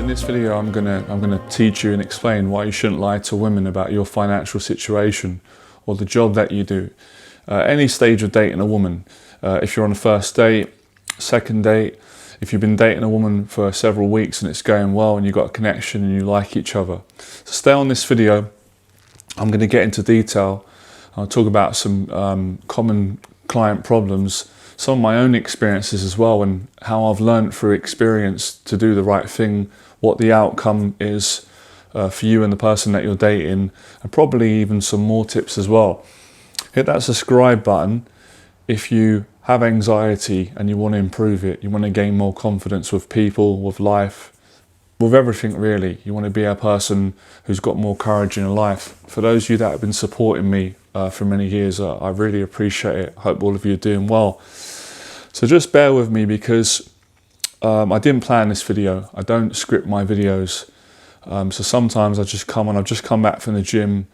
In this video I'm gonna teach you and explain why you shouldn't lie to women about your financial situation or the job that you do. Any stage of dating a woman, if you're on a first date, second date, if you've been dating a woman for several weeks and it's going well and you've got a connection and you like each other. So stay on this video. I'm going to get into detail. I'll talk about some common client problems, some of my own experiences as well, and how I've learned through experience to do the right thing, what the outcome is for you and the person that you're dating, and probably even some more tips as well. Hit that subscribe button if you have anxiety and you want to improve it. You want to gain more confidence with people, with life, with everything really. You want to be a person who's got more courage in your life. For those of you that have been supporting me for many years, I really appreciate it. I hope all of you are doing well. So just bear with me because I didn't plan this video. I don't script my videos. So sometimes I've just come back from the gym,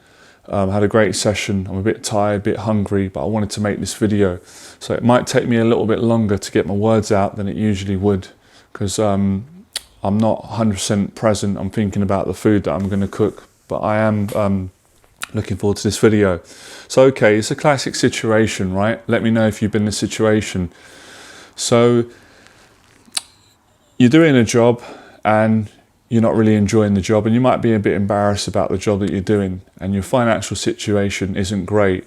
had a great session. I'm a bit tired, a bit hungry, but I wanted to make this video. So it might take me a little bit longer to get my words out than it usually would, because I'm not 100% present. I'm thinking about the food that I'm going to cook, but I am looking forward to this video. So okay, it's a classic situation, right? Let me know if you've been in this situation. So you're doing a job and you're not really enjoying the job, and you might be a bit embarrassed about the job that you're doing, and your financial situation isn't great.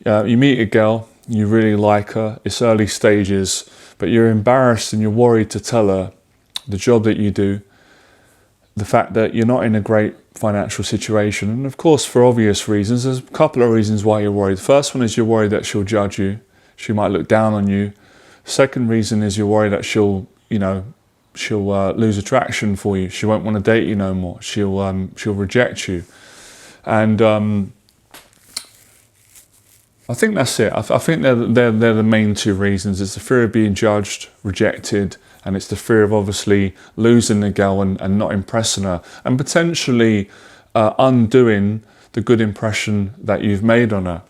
You meet a girl, you really like her, it's early stages, but you're embarrassed and you're worried to tell her the job that you do, the fact that you're not in a great financial situation. And of course, for obvious reasons, there's a couple of reasons why you're worried. The first one is you're worried that she'll judge you. She might look down on you. Second reason is you're worried that she'll lose attraction for you. She won't want to date you no more. She'll reject you. And I think that's it. I think they're the main two reasons. It's the fear of being judged, rejected, and it's the fear of obviously losing the girl and not impressing her, and potentially undoing the good impression that you've made on her.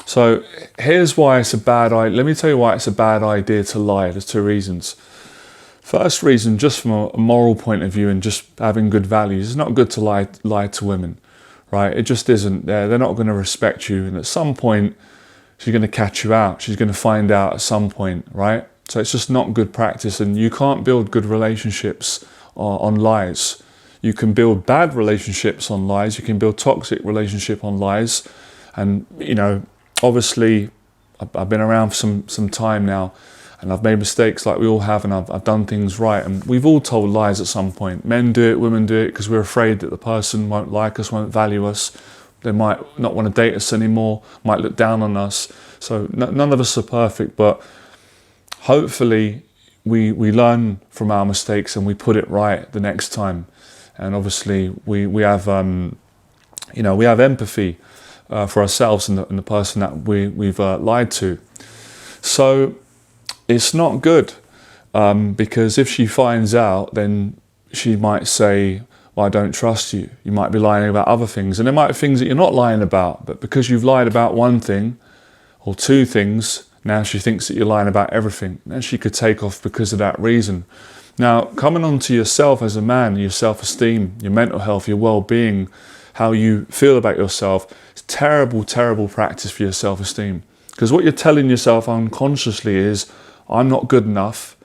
So here's why it's a bad idea. Let me tell you why it's a bad idea to lie. There's two reasons. First reason, just from a moral point of view and just having good values, it's not good to lie to women, right? It just isn't. They're not going to respect you, and at some point she's going to catch you out. She's going to find out at some point, right? So it's just not good practice, and you can't build good relationships on lies. You can build bad relationships on lies. You can build toxic relationship on lies. And, you know, obviously I've been around for some time now, and I've made mistakes like we all have, and I've done things right. And we've all told lies at some point. Men do it, women do it, because we're afraid that the person won't like us, won't value us. They might not want to date us anymore, might look down on us. So none of us are perfect, but hopefully we learn from our mistakes and we put it right the next time. And obviously we have we have empathy for ourselves and the person that we've lied to. So it's not good, because if she finds out, then she might say, well, I don't trust you. You might be lying about other things, and there might be things that you're not lying about, but because you've lied about one thing or two things, now she thinks that you're lying about everything, and she could take off because of that reason. Now, coming on to yourself as a man, your self-esteem, your mental health, your well-being, how you feel about yourself, it's terrible, terrible practice for your self-esteem. Because what you're telling yourself unconsciously is, I'm not good enough,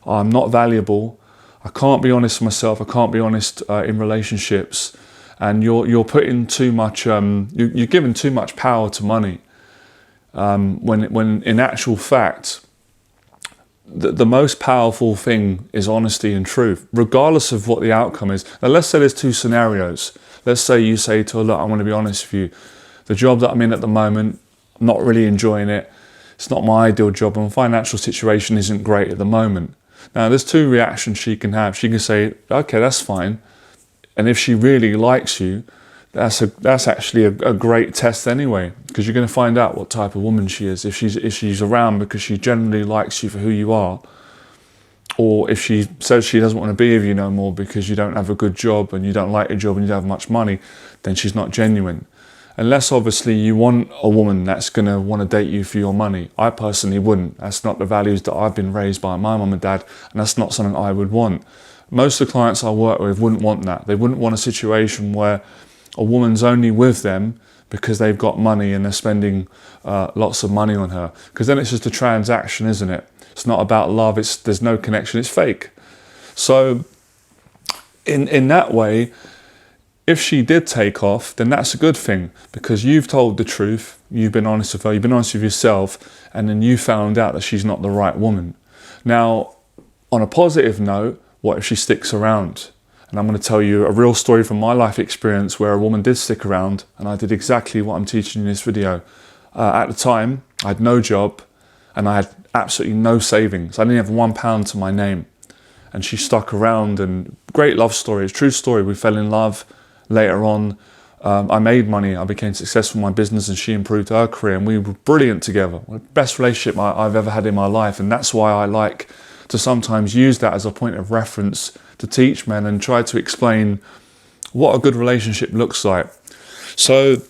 I'm not valuable, I can't be honest with myself, I can't be honest in relationships, and you're putting too much, you're giving too much power to money. When in actual fact, the most powerful thing is honesty and truth, regardless of what the outcome is. Now let's say there's two scenarios. Let's say you say to her, look, I want to be honest with you. The job that I'm in at the moment, I'm not really enjoying it. It's not my ideal job, and my financial situation isn't great at the moment. Now there's two reactions she can have. She can say, okay, that's fine. And if she really likes you, that's actually a great test anyway, because you're going to find out what type of woman she is. If she's around because she generally likes you for who you are, or if she says she doesn't want to be with you no more because you don't have a good job and you don't like your job and you don't have much money, then she's not genuine. Unless obviously you want a woman that's going to want to date you for your money. I personally wouldn't. That's not the values that I've been raised by my mum and dad, and that's not something I would want. Most of the clients I work with wouldn't want that. They wouldn't want a situation where a woman's only with them because they've got money and they're spending lots of money on her. Because then it's just a transaction, isn't it? It's not about love. There's no connection. It's fake. So in that way, if she did take off, then that's a good thing, because you've told the truth. You've been honest with her. You've been honest with yourself, and then you found out that she's not the right woman. Now, on a positive note, what if she sticks around? And I'm going to tell you a real story from my life experience where a woman did stick around, and I did exactly what I'm teaching in this video. At the time, I had no job and I had absolutely no savings. I didn't have £1 to my name. And she stuck around, and great love story. It's a true story. We fell in love later on. I made money. I became successful in my business, and she improved her career, and we were brilliant together. The best relationship I've ever had in my life. And that's why I like to sometimes use that as a point of reference to teach men and try to explain what a good relationship looks like. So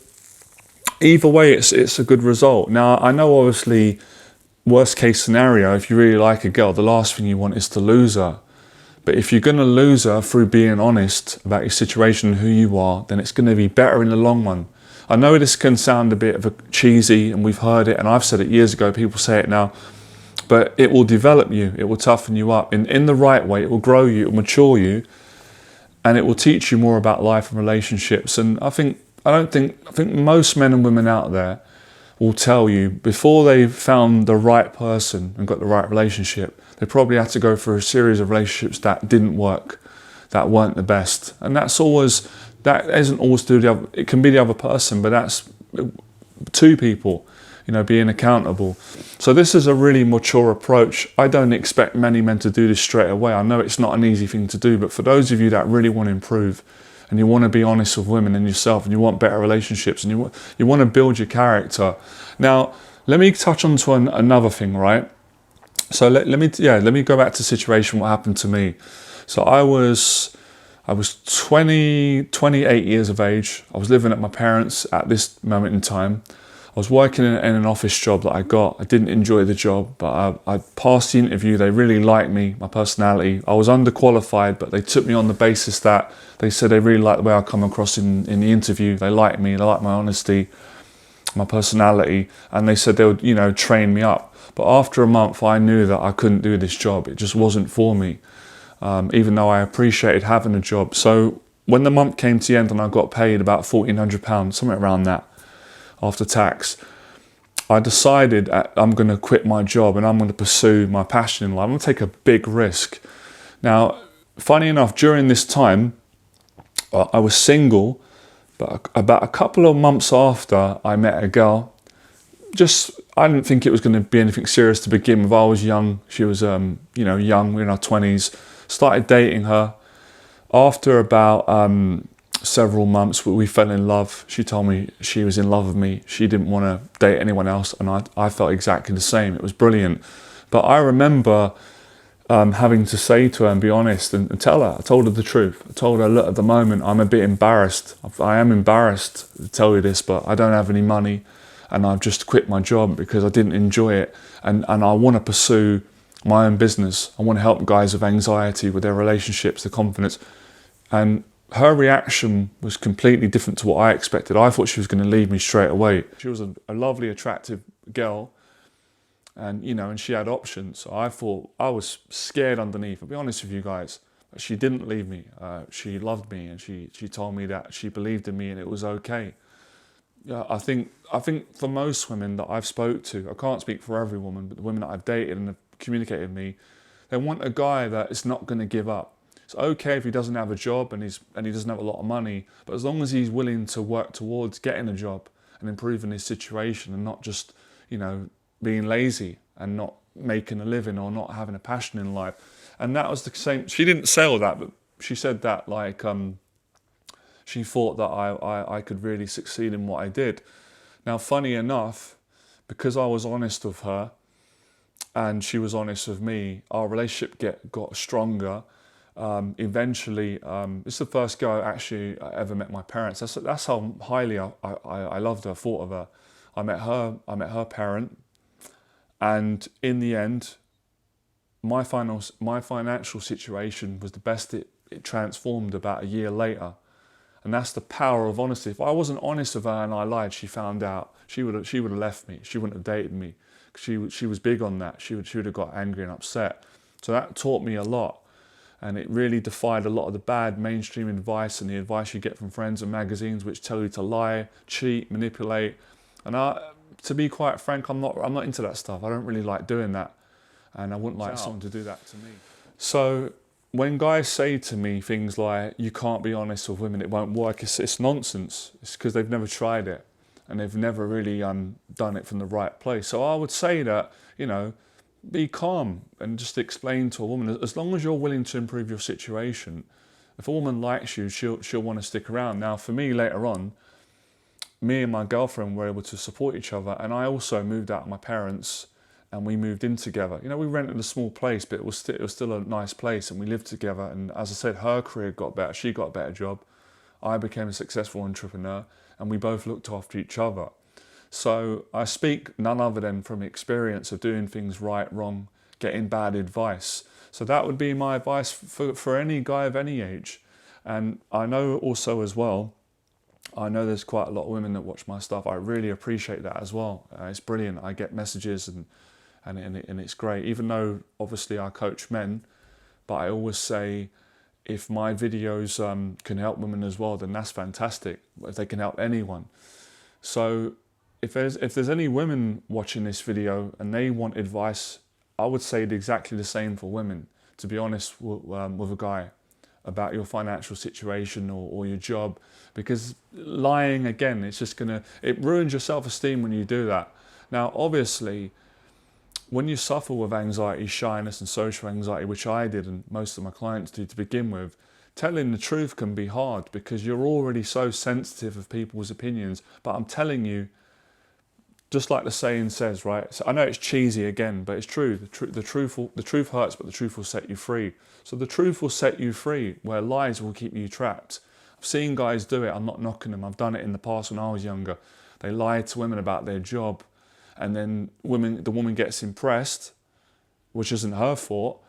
either way, it's a good result. Now, I know obviously, worst case scenario, if you really like a girl, the last thing you want is to lose her. But if you're going to lose her through being honest about your situation and who you are, then it's going to be better in the long run. I know this can sound a bit of a cheesy, and we've heard it, and I've said it years ago, people say it now, but it will develop you, it will toughen you up in the right way. It will grow you, it will mature you, and it will teach you more about life and relationships. And I think most men and women out there will tell you, before they've found the right person and got the right relationship, they probably had to go through a series of relationships that didn't work, that weren't the best. And that isn't always to do with the other. It can be the other person, but that's two people, being accountable. So this is a really mature approach. I don't expect many men to do this straight away. I know it's not an easy thing to do, but for those of you that really want to improve, and you want to be honest with women and yourself, and you want better relationships, and you want to build your character. Now, let me touch on to another thing, right? So let me go back to the situation, what happened to me. So I was 28 years of age. I was living at my parents' at this moment in time. I was working in an office job that I got. I didn't enjoy the job, but I passed the interview. They really liked me, my personality. I was underqualified, but they took me on the basis that they said they really liked the way I come across in the interview. They liked me, they liked my honesty, my personality, and they said they would, train me up. But after a month, I knew that I couldn't do this job. It just wasn't for me, even though I appreciated having a job. So when the month came to the end and I got paid about £1,400, something around that, after tax, I decided I'm going to quit my job and I'm going to pursue my passion in life. I'm going to take a big risk. Now, funny enough, during this time, I was single, but about a couple of months after I met a girl, I didn't think it was going to be anything serious to begin with. I was young. She was, young. We were in our 20s. Started dating her. After about several months, we fell in love. She told me she was in love with me. She didn't want to date anyone else, and I felt exactly the same. It was brilliant. But I remember having to say to her and be honest and tell her. I told her the truth. I told her, look, at the moment, I'm a bit embarrassed. I am embarrassed to tell you this, but I don't have any money, and I've just quit my job because I didn't enjoy it, and I want to pursue my own business. I want to help guys with anxiety, with their relationships, their confidence. And her reaction was completely different to what I expected. I thought she was going to leave me straight away. She was a lovely, attractive girl, and and she had options. So I thought, I was scared underneath. I'll be honest with you guys. But she didn't leave me. She loved me, and she told me that she believed in me and it was okay. Yeah, I think for most women that I've spoke to, I can't speak for every woman, but the women that I've dated and have communicated with me, they want a guy that is not going to give up. It's okay if he doesn't have a job and he doesn't have a lot of money, but as long as he's willing to work towards getting a job and improving his situation, and not just being lazy and not making a living or not having a passion in life. And that was the same. She didn't say all that, but she said that she thought that I could really succeed in what I did. Now, funny enough, because I was honest with her and she was honest with me, our relationship got stronger. Eventually, this is the first girl I ever met my parents. That's how highly I loved her, thought of her. I met her parent, and in the end, my financial situation was the best it transformed about a year later. And that's the power of honesty. If I wasn't honest with her and I lied, she found out, she would have left me. She wouldn't have dated me. She was big on that. She would have got angry and upset. So that taught me a lot. And it really defied a lot of the bad mainstream advice and the advice you get from friends and magazines which tell you to lie, cheat, manipulate. And to be quite frank, I'm not into that stuff. I don't really like doing that. And I wouldn't like someone to do that to me. So when guys say to me things like, you can't be honest with women, it won't work, it's nonsense. It's because they've never tried it and they've never really done it from the right place. So I would say that, you know, be calm and just explain to a woman, as long as you're willing to improve your situation, if a woman likes you, she'll want to stick around. Now, for me, later on, me and my girlfriend were able to support each other, and I also moved out of my parents and we moved in together. You know, we rented a small place, but it was still a nice place, and we lived together. And as I said, her career got better, she got a better job, I became a successful entrepreneur, and we both looked after each other. So I speak none other than from experience of doing things right, wrong, getting bad advice. So that would be my advice for any guy of any age. And I know also as well, I know there's quite a lot of women that watch my stuff. I really appreciate that as well. It's brilliant. I get messages and it's great. Even though obviously I coach men, but I always say if my videos can help women as well, then that's fantastic. If they can help anyone. So if there's any women watching this video and they want advice, I would say exactly the same for women, to be honest with a guy about your financial situation or your job, because lying, again, it ruins your self-esteem when you do that. Now, obviously, when you suffer with anxiety, shyness and social anxiety, which I did and most of my clients do to begin with, telling the truth can be hard because you're already so sensitive of people's opinions. But I'm telling you, just like the saying says, right? So I know it's cheesy again, but it's true. The truth hurts, but the truth will set you free. So the truth will set you free, where lies will keep you trapped. I've seen guys do it. I'm not knocking them. I've done it in the past when I was younger. They lie to women about their job, and then the woman gets impressed, which isn't her fault,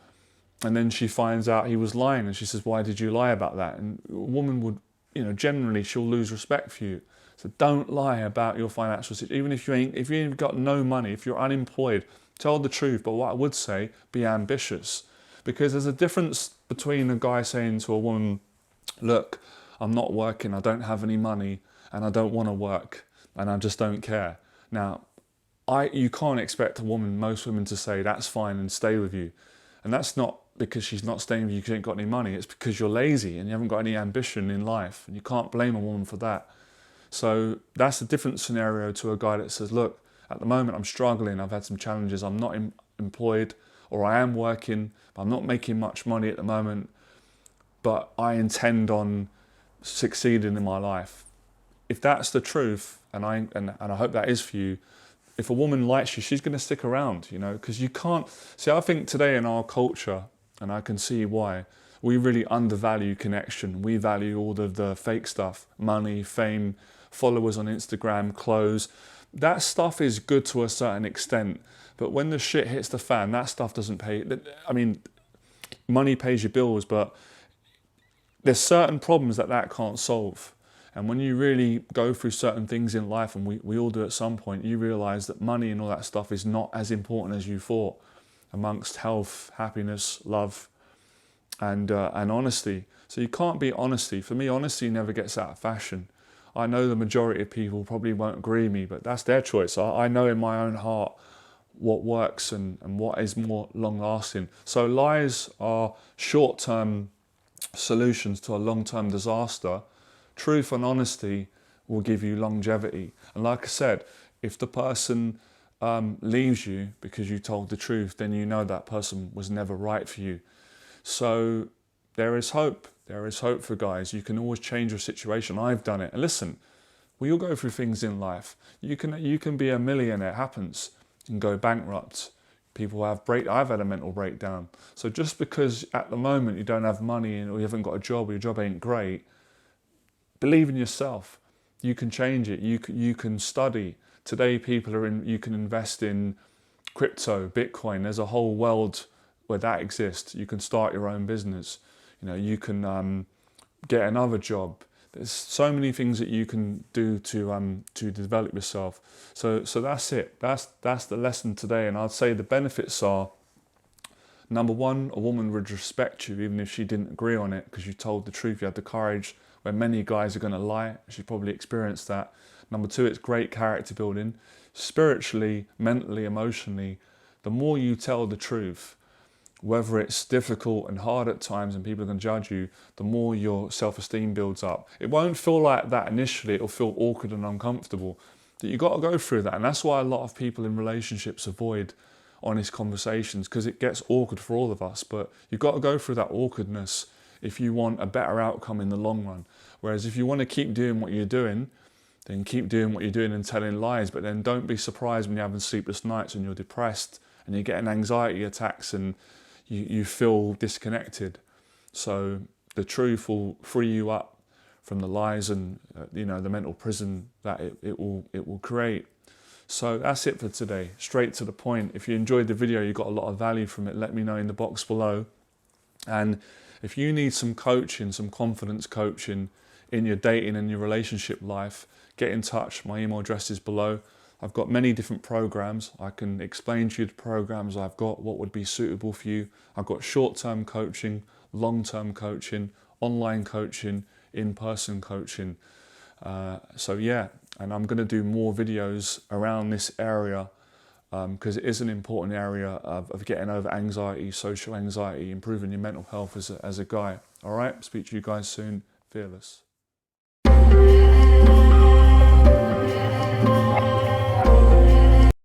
and then she finds out he was lying, and she says, "Why did you lie about that?" And a woman would, generally she'll lose respect for you. So don't lie about your financial situation. Even if you ain't got no money, if you're unemployed, tell the truth. But what I would say, be ambitious. Because there's a difference between a guy saying to a woman, look, I'm not working, I don't have any money, and I don't want to work, and I just don't care. Now, you can't expect most women to say, that's fine and stay with you. And that's not because she's not staying with you because you ain't got any money. It's because you're lazy and you haven't got any ambition in life. And you can't blame a woman for that. So that's a different scenario to a guy that says, look, at the moment I'm struggling, I've had some challenges, I'm not employed, or I am working, but I'm not making much money at the moment, but I intend on succeeding in my life. If that's the truth, and I hope that is for you, if a woman likes you, she's going to stick around, because you can't... See, I think today in our culture, and I can see why, we really undervalue connection. We value all of the fake stuff, money, fame, followers on Instagram, clothes. That stuff is good to a certain extent, but when the shit hits the fan, that stuff doesn't pay. I mean, money pays your bills, but there's certain problems that can't solve. And when you really go through certain things in life, and we all do at some point, you realise that money and all that stuff is not as important as you thought, amongst health, happiness, love, and honesty. So you can't be honesty. For me, honesty never gets out of fashion. I know the majority of people probably won't agree with me, but that's their choice. I know in my own heart what works and what is more long-lasting. So lies are short-term solutions to a long-term disaster. Truth and honesty will give you longevity. And like I said, if the person leaves you because you told the truth, then you know that person was never right for you. So there is hope. There is hope for guys. You can always change your situation. I've done it. And listen, we all go through things in life. You can be a millionaire. It happens. You can go bankrupt. I've had a mental breakdown. So just because at the moment you don't have money or you haven't got a job or your job ain't great, believe in yourself. You can change it. You can study. Today you can invest in crypto, Bitcoin. There's a whole world where that exists. You can start your own business. You know, you can get another job. There's so many things that you can do to develop yourself. So that's it. That's the lesson today. And I'd say the benefits are, number one, a woman would respect you even if she didn't agree on it, because you told the truth. You had the courage where many guys are going to lie. She probably experienced that. Number two, it's great character building. Spiritually, mentally, emotionally, the more you tell the truth, whether it's difficult and hard at times and people are going to judge you, the more your self-esteem builds up. It won't feel like that initially. It'll feel awkward and uncomfortable. But you've got to go through that. And that's why a lot of people in relationships avoid honest conversations, because it gets awkward for all of us. But you've got to go through that awkwardness if you want a better outcome in the long run. Whereas if you want to keep doing what you're doing, then keep doing what you're doing and telling lies. But then don't be surprised when you're having sleepless nights and you're depressed and you're getting anxiety attacks and you feel disconnected. So the truth will free you up from the lies and the mental prison that it will create. So that's it for today. Straight to the point. If you enjoyed the video, you got a lot of value from it, let me know in the box below. And if you need some coaching, some confidence coaching in your dating and your relationship life, get in touch. My email address is below. I've got many different programs. I can explain to you the programs I've got, what would be suitable for you. I've got short-term coaching, long-term coaching, online coaching, in-person coaching. So yeah, and I'm going to do more videos around this area because it is an important area of getting over anxiety, social anxiety, improving your mental health as a guy. All right, speak to you guys soon. Fearless.